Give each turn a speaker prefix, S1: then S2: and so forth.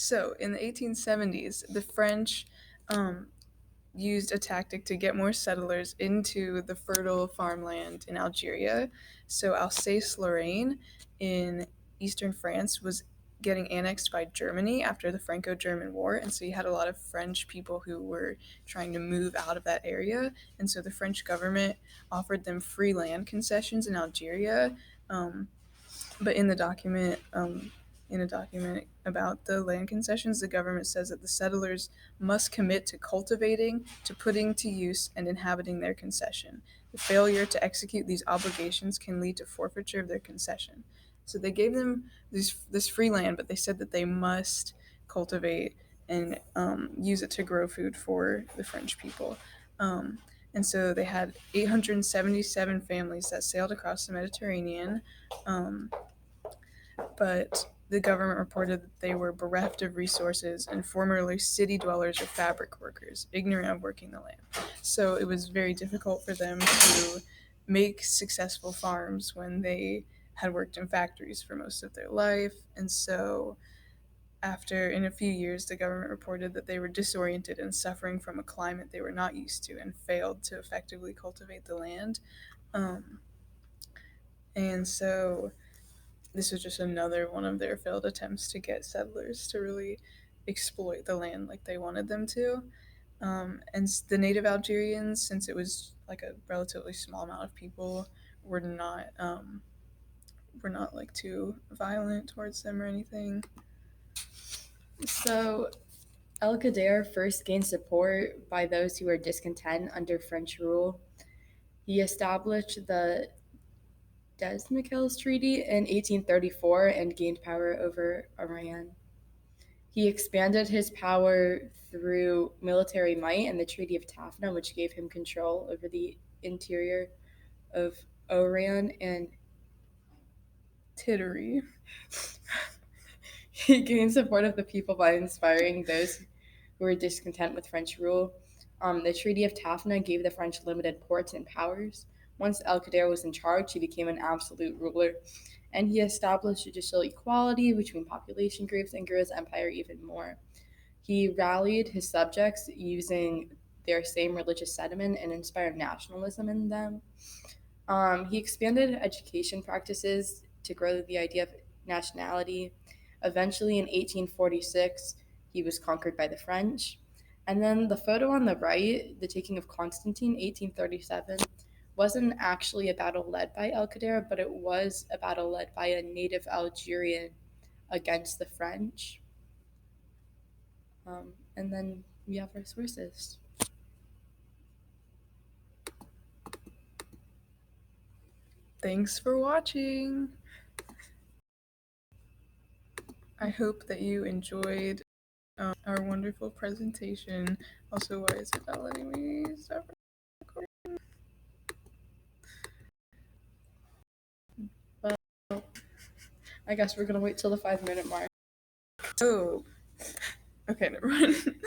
S1: So in the 1870s, the French used a tactic to get more settlers into the fertile farmland in Algeria. So Alsace-Lorraine in eastern France was getting annexed by Germany after the Franco-German War, and so you had a lot of French people who were trying to move out of that area, and so the French government offered them free land concessions in Algeria. But in a document about the land concessions, the government says that the settlers must commit to cultivating, to putting to use, and inhabiting their concession. The failure to execute these obligations can lead to forfeiture of their concession. So they gave them this free land, but they said that they must cultivate and use it to grow food for the French people. And so they had 877 families that sailed across the Mediterranean. But the government reported that they were bereft of resources and formerly city dwellers or fabric workers, ignorant of working the land. So it was very difficult for them to make successful farms when they had worked in factories for most of their life. And so in a few years, the government reported that they were disoriented and suffering from a climate they were not used to and failed to effectively cultivate the land. Um, and so this was just another one of their failed attempts to get settlers to really exploit the land like they wanted them to. And the native Algerians, since it was like a relatively small amount of people, were not like too violent towards them or anything.
S2: So, Alcader first gained support by those who were discontent under French rule. He established the Desmiquelles Treaty in 1834 and gained power over Iran. He expanded his power through military might and the Treaty of Tafna, which gave him control over the interior of Oran and
S1: Tittery.
S2: He gained support of the people by inspiring those who were discontent with French rule. The Treaty of Tafna gave the French limited ports and powers. Once El-Qadir was in charge, he became an absolute ruler, and he established judicial equality between population groups and grew his empire even more. He rallied his subjects using their same religious sentiment and inspired nationalism in them. He expanded education practices to grow the idea of nationality. Eventually, in 1846, he was conquered by the French. And then the photo on the right, the taking of Constantine, 1837, wasn't actually a battle led by El Qadir, but it was a battle led by a native Algerian against the French. And then we have our sources.
S1: Thanks for watching. I hope that you enjoyed our wonderful presentation. Also, why is it not letting me stop recording?
S2: Well, I guess we're going to wait till the 5-minute mark.
S1: Oh, okay, never mind.